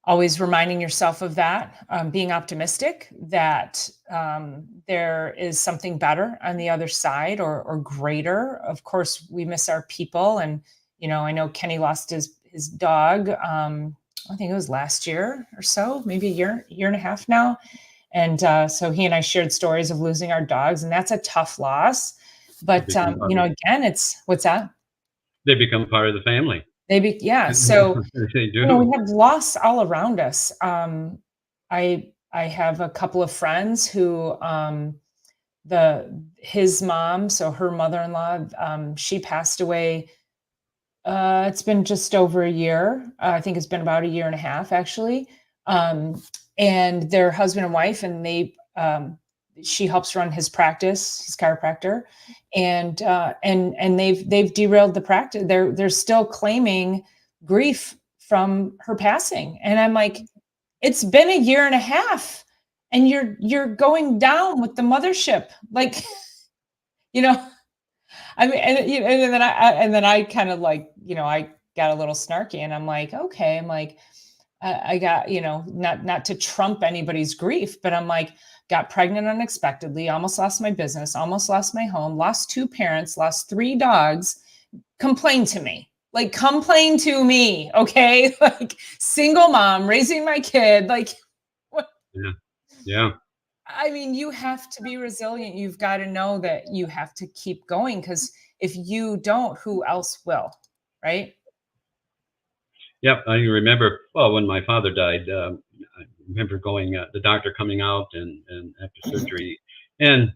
always reminding yourself of that, being optimistic that there is something better on the other side, or greater. Of course, we miss our people, and I know Kenny lost his dog. I think it was last year or so, maybe a year and a half now, and so he and I shared stories of losing our dogs, and that's a tough loss. They But become part of, again, it's what's that? they become part of the family. Yeah. So They we do. have loss all around us. I have a couple of friends who his mom, so her mother-in-law, she passed away. It's been just over a year. I think it's been about a year and a half, actually. Um, and their husband and wife, and she helps run his practice, his chiropractor, and they've derailed the practice. They're still claiming grief from her passing, and I'm like, it's been a year and a half, and you're going down with the mothership, like, you know. I mean, and then I kind of like, I got a little snarky, and I'm like, okay, I'm like, I got, not to trump anybody's grief, but I'm like, got pregnant unexpectedly, almost lost my business, almost lost my home, lost 2 parents, lost 3 dogs. Complain to me. Like, complain to me, okay? Like, single mom raising my kid, like, what? Yeah. Yeah. I mean, you have to be resilient. You've got to know that you have to keep going, because if you don't, who else will? Right? Yep. I remember, well, when my father died, I remember going, the doctor coming out and after surgery, and,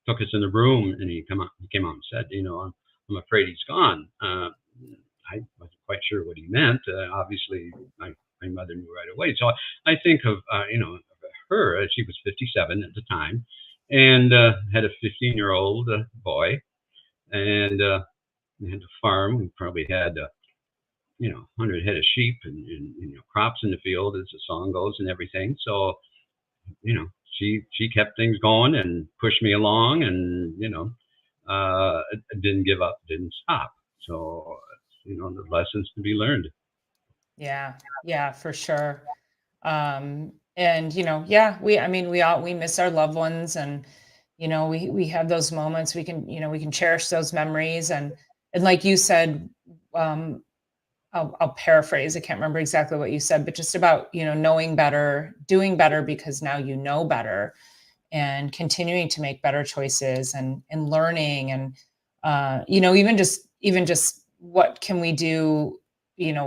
took us in the room, and he came out and said, I'm afraid he's gone. I wasn't quite sure what he meant. Obviously, my mother knew right away. So I think of, her, she was 57 at the time, and had a 15-year-old boy, and we had a farm. We probably had, 100 head of sheep, and crops in the field, as the song goes, and everything. So, you know, she kept things going and pushed me along, and didn't give up, didn't stop. So, the lessons to be learned. Yeah. Yeah, for sure. And yeah, I mean, we miss our loved ones, and we have those moments. We can cherish those memories, and like you said, um, I'll paraphrase. I can't remember exactly what you said, but just about, knowing better, doing better because now you know better, and continuing to make better choices, and learning, and even just what can we do,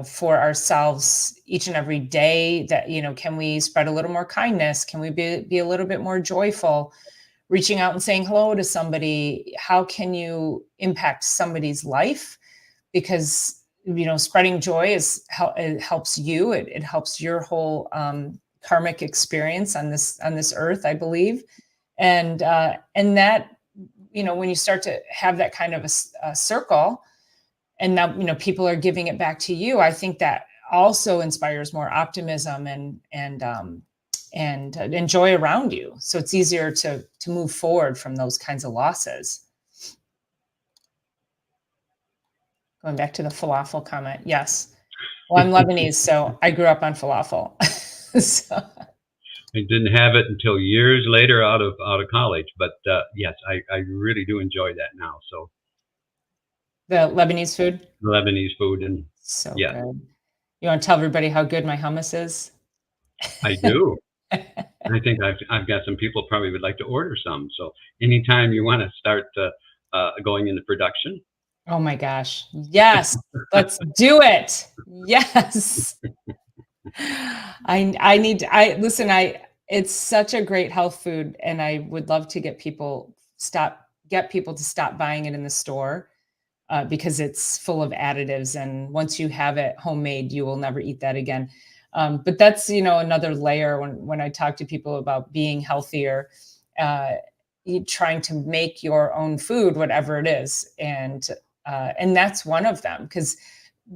for ourselves each and every day, that, can we spread a little more kindness? Can we be a little bit more joyful, reaching out and saying hello to somebody? How can you impact somebody's life? Because spreading joy it helps you. It helps your whole karmic experience on this earth, I believe. And that, when you start to have that kind of a circle, and now people are giving it back to you, I think that also inspires more optimism and joy around you, so it's easier to move forward from those kinds of losses. Going back to the falafel comment, yes. Well, I'm Lebanese, so I grew up on falafel. So, I didn't have it until years later out of college, but yes, I really do enjoy that now. So the Lebanese food, Lebanese food, and so yeah, good. You want to tell everybody how good my hummus is? I do. I think I've got some people probably would like to order some. So anytime you want to start going into production. Oh my gosh. Yes. Let's do it. Yes. I need I listen, it's such a great health food, and I would love to get people to stop buying it in the store, because it's full of additives, and once you have it homemade, you will never eat that again. But that's, another layer when I talk to people about being healthier. you trying to make your own food, whatever it is. And that's one of them, because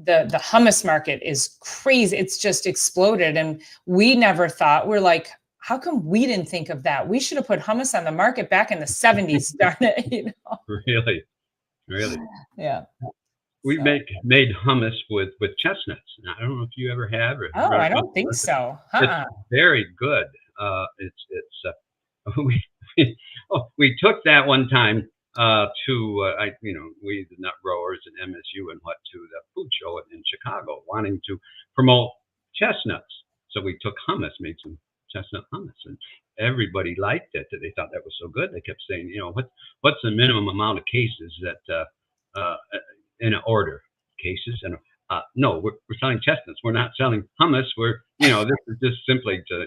the hummus market is crazy. It's just exploded. And we never thought, we're like, how come we didn't think of that? We should have put hummus on the market back in the 70s, darn it, Really, really. Yeah. We So, made hummus with chestnuts. Now, I don't know if you ever have or oh, read I about don't think it. so. It's very good. We took that one time we the nut growers at MSU and what to the food show in Chicago, wanting to promote chestnuts. So we took hummus, made some chestnut hummus, and everybody liked it. They thought that was so good. They kept saying, what's the minimum amount of cases that in an order cases? And no, we're selling chestnuts. We're not selling hummus. This is just simply to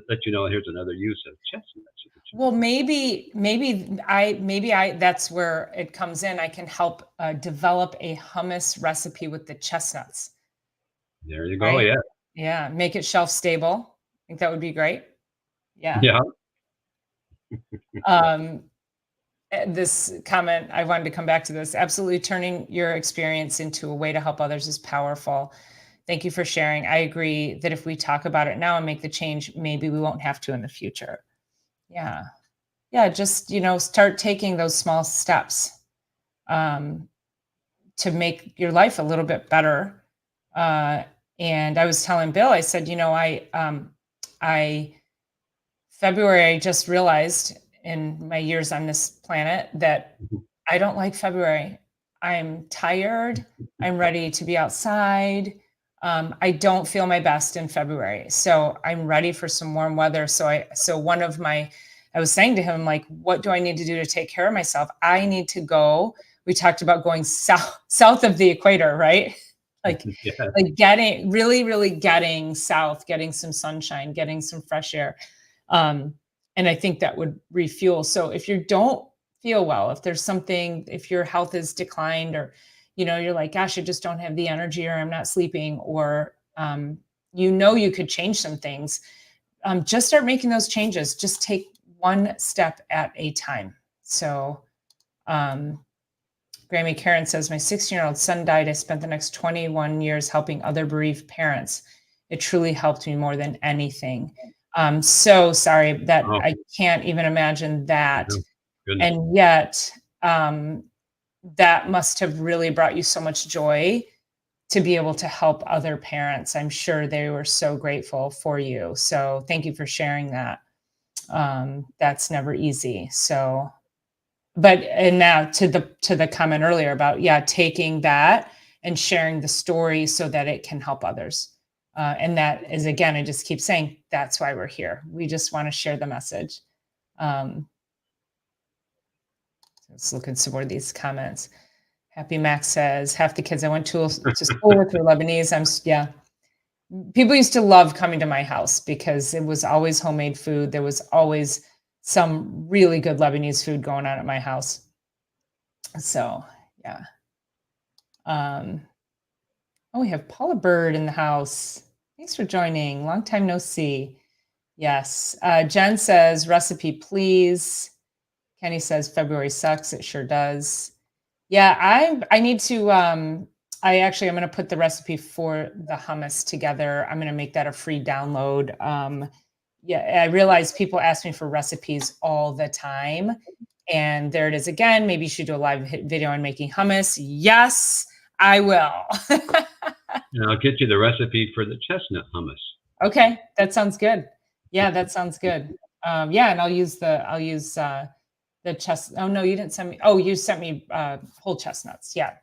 let you know here's another use of chestnuts. Well, maybe I that's where it comes in. I can help develop a hummus recipe with the chestnuts. There you go. Right? Yeah. Yeah, make it shelf stable. I think that would be great. Yeah. Yeah. This comment, I wanted to come back to this. Absolutely, turning your experience into a way to help others is powerful. Thank you for sharing. I agree that if we talk about it now and make the change, maybe we won't have to in the future. Yeah. Yeah, just, start taking those small steps to make your life a little bit better. And I was telling Bill, I said, February, I just realized in my years on this planet that I don't like February. I'm tired. I'm ready to be outside. I don't feel my best in February. So I'm ready for some warm weather. I was saying to him, like, what do I need to do to take care of myself? I need to go. We talked about going south of the equator, right? Like getting really, really getting south, getting some sunshine, getting some fresh air. And I think that would refuel. So if you don't feel well, if your health is declined, or, you're like, gosh, I just don't have the energy, or I'm not sleeping, or, you could change some things. Just start making those changes. Just take one step at a time. So, Grammy Karen says, my 16-year-old son died. I spent the next 21 years helping other bereaved parents. It truly helped me more than anything. I'm so sorry that I can't even imagine that. And yet, that must have really brought you so much joy to be able to help other parents. I'm sure they were so grateful for you. So thank you for sharing that. That's never easy. So, and now to the comment earlier about, taking that and sharing the story so that it can help others. And that is, again, I just keep saying, that's why we're here. We just want to share the message. Let's look at some more of these comments. Happy Max says, half the kids I went to school with were Lebanese. People used to love coming to my house because it was always homemade food. There was always some really good Lebanese food going on at my house. So, yeah. We have Paula Bird in the house. Thanks for joining. Long time no see. Yes. Jen says, recipe, please. Kenny says, February sucks. It sure does. Yeah, I need to, I'm going to put the recipe for the hummus together. I'm going to make that a free download. I realize people ask me for recipes all the time. And there it is again. Maybe you should do a live video on making hummus. Yes, I will. And I'll get you the recipe for the chestnut hummus. Okay, that sounds good. Yeah, that sounds good. And I'll use the chestnut. Oh no, you didn't send me. Oh, you sent me whole chestnuts. Yeah.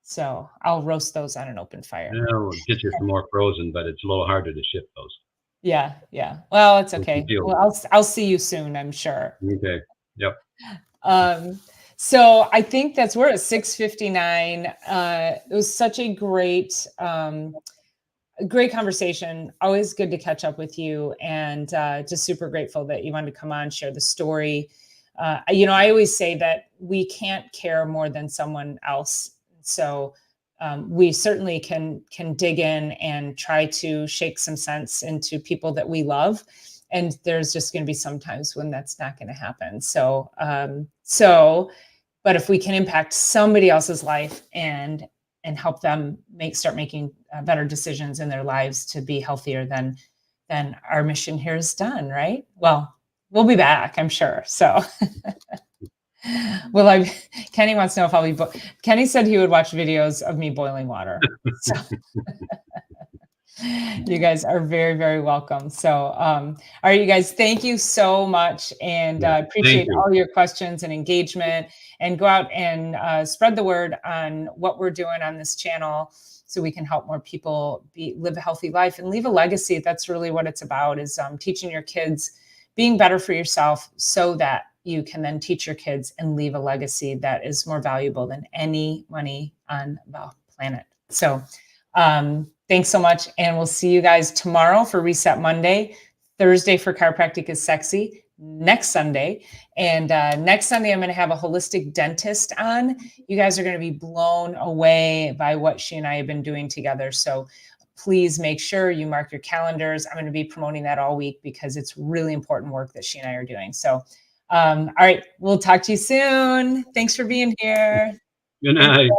So I'll roast those on an open fire. Yeah, we'll get you some more frozen, but it's a little harder to ship those. Yeah. Well, it's okay. Well, I'll see you soon, I'm sure. Okay. Yep. So I think we're at 6:59. It was such a great conversation. Always good to catch up with you, and just super grateful that you wanted to come on, share the story. I always say that we can't care more than someone else. So we certainly can dig in and try to shake some sense into people that we love. And there's just going to be some times when that's not going to happen. So, but if we can impact somebody else's life and help them start making better decisions in their lives to be healthier, then our mission here is done, right? Well, we'll be back, I'm sure. So, Kenny wants to know if I'll be. Kenny said he would watch videos of me boiling water. So, you guys are very, very welcome. So, all right, you guys, thank you so much, and appreciate all your questions and engagement. And go out and spread the word on what we're doing on this channel, so we can help more people live a healthy life and leave a legacy. That's really what it's about, is teaching your kids, being better for yourself, so that you can then teach your kids and leave a legacy that is more valuable than any money on the planet. So, thanks so much. And we'll see you guys tomorrow for Reset Monday, Thursday for Chiropractic is Sexy, next Sunday. And next Sunday, I'm going to have a holistic dentist on. You guys are going to be blown away by what she and I have been doing together. So please make sure you mark your calendars. I'm going to be promoting that all week because it's really important work that she and I are doing. So, all right, we'll talk to you soon. Thanks for being here. Good night.